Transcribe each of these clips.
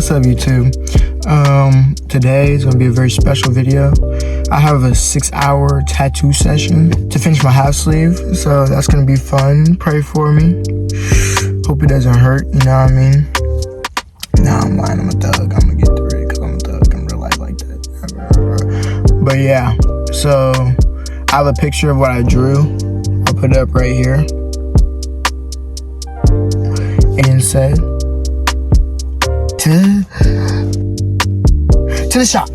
What's up, YouTube? Today is gonna be a very special video. I have a 6-hour tattoo session to finish my half sleeve, so that's gonna be fun. Pray for me. Hope it doesn't hurt, you know what I mean? Nah, I'm lying, I'm a thug. I'm gonna get through it because I'm a thug in real life like that. But yeah, so I have a picture of what I drew. I'll put it up right here. And said, to the shop.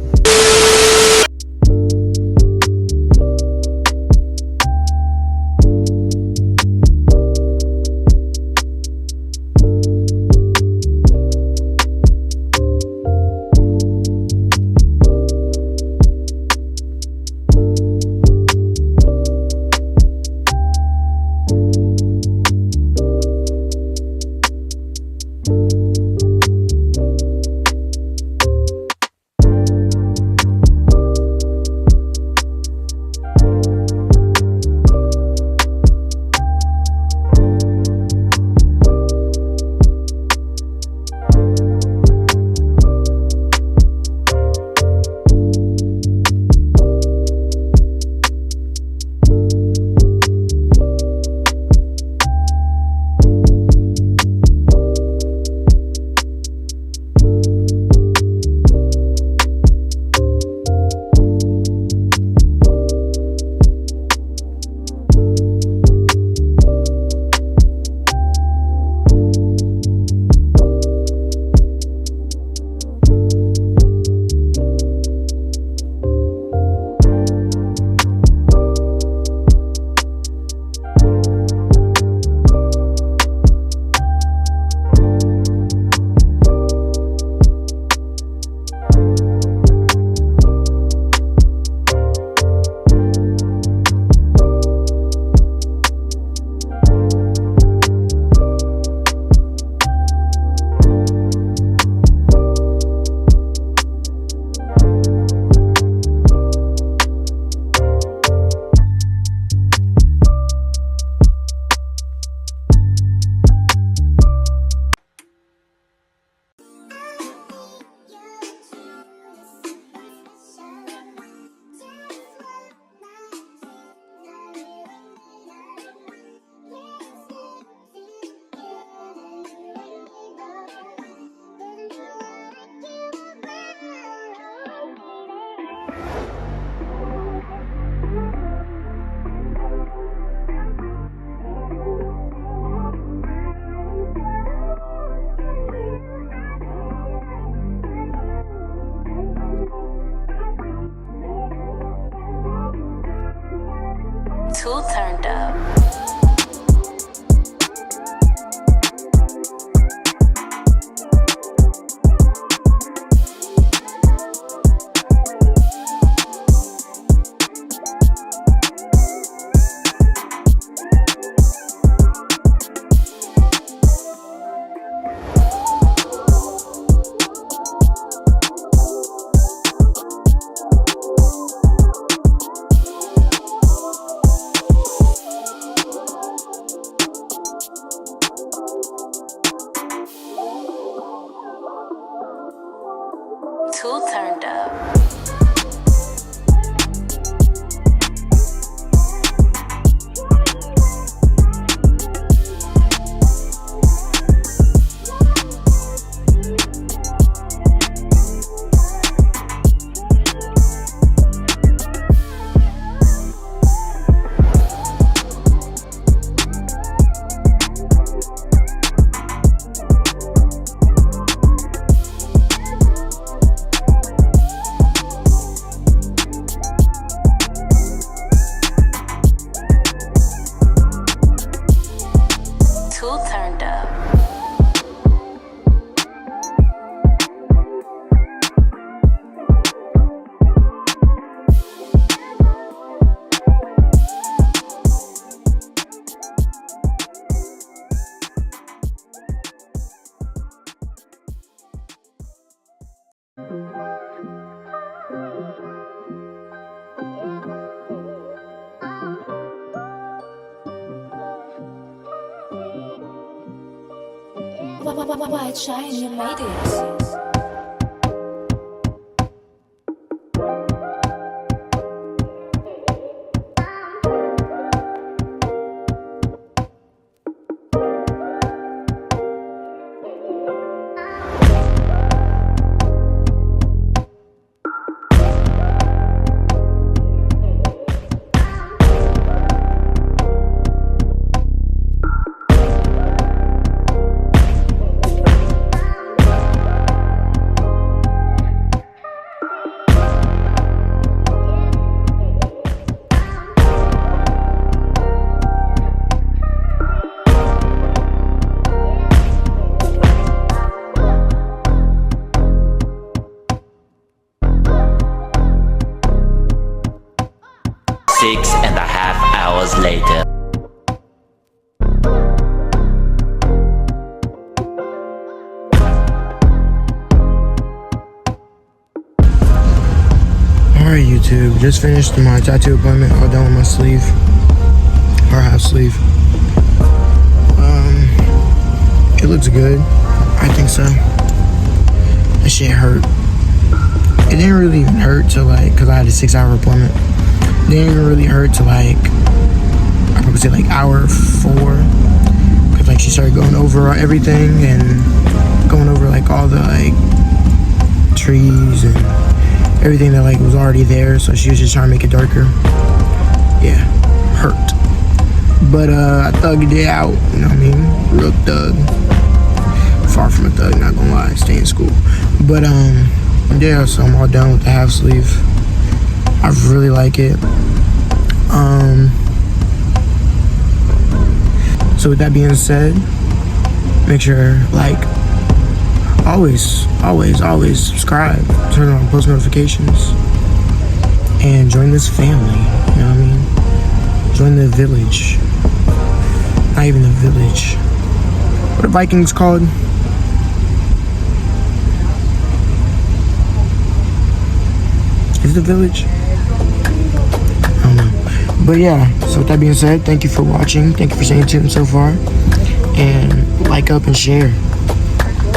Too turned up. Too turned up. Too turned up. White shine, you made it. just finished my tattoo appointment. All done with my sleeve, or half sleeve. It looks good. I think so. That shit hurt. It didn't really even hurt till like, cause I had a 6-hour appointment. It didn't even really hurt till like, I probably say like hour 4. Cause like she started going over everything and going over like all the like trees and everything that like was already there. So she was just trying to make it darker. Yeah, hurt. But I thugged it out, you know what I mean? Real thug. Far from a thug, not gonna lie, stay in school. But yeah, so I'm all done with the half sleeve. I really like it. So with that being said, make sure like always subscribe, turn on post notifications, and join this family, you know what I mean? Join the village. Not even the village. What are Vikings called? Is the village? I don't know. But yeah, so with that being said, thank you for watching. Thank you for staying tuned so far. And like, up, and share.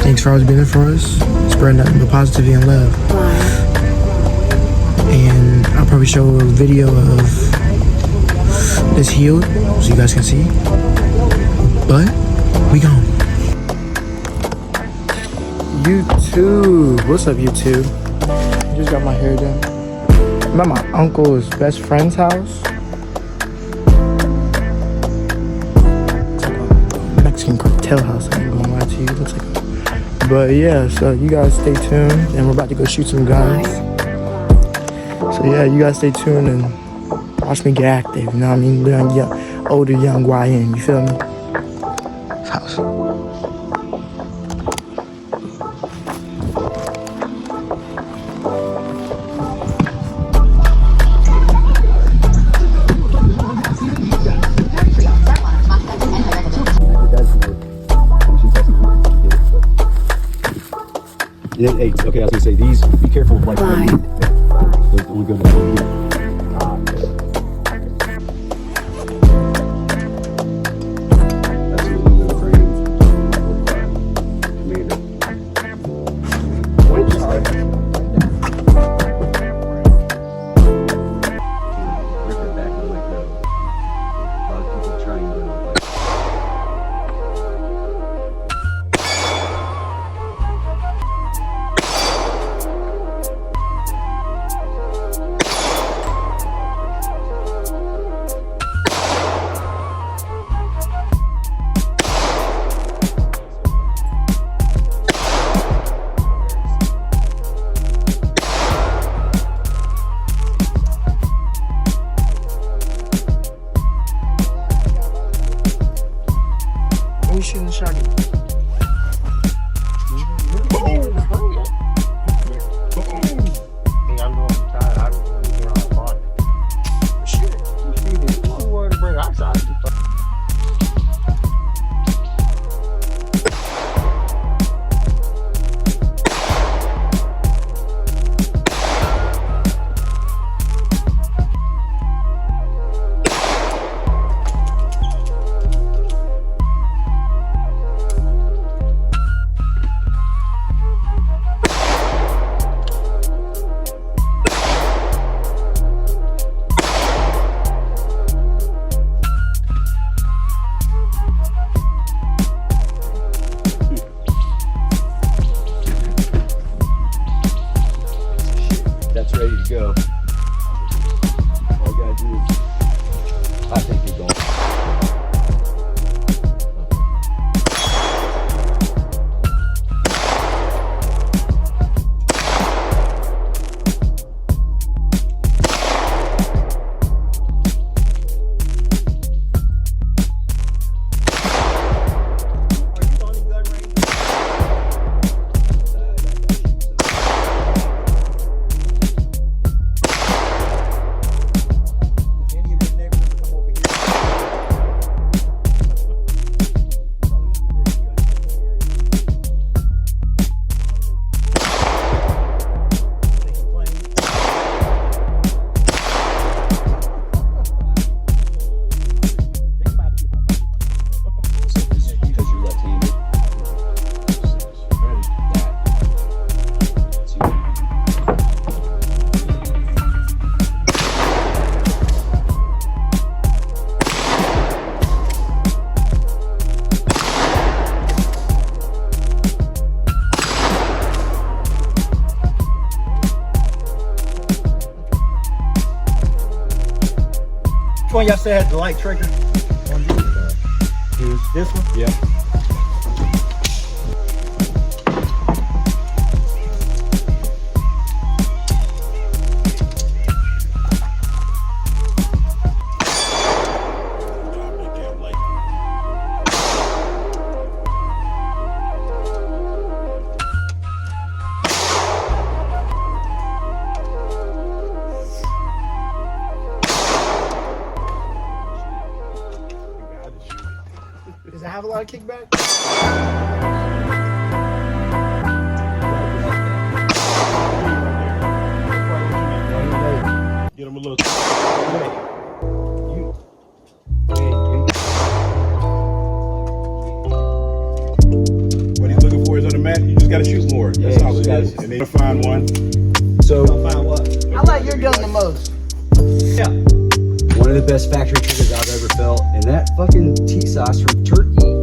Thanks for always being there for us. Spreading nothing but positivity and love. And I'll probably show a video of this healed so you guys can see. But we gone. YouTube. What's up, YouTube? I just got my hair done. I'm at my uncle's best friend's house. It's like a Mexican cartel house, I ain't gonna lie to you. It looks like a... But yeah, so you guys stay tuned, and we're about to go shoot some guns. So yeah, you guys stay tuned and watch me get active, you know what I mean? Young, older, young YN, you feel me? House. Yeah, hey, okay, I was gonna say these. Be careful of like. Those only go to one here. That's what we were framed. 45. Rip it back and let go. A lot of people try and go. We shooting the shotgun. I'm doing tired. I'm moving around the body. Shoot it. Shoot it. You wanted to bring outside. one y'all said had the light trigger? This one? Yeah. Does it have a lot of kickback? Get him a little. What he's looking for is on the mat. You just gotta shoot more. That's all it is. And then find one. So Find what? I like your gun the most. Yeah. one of the best factory triggers I've ever felt, and that fucking tea sauce from Turkey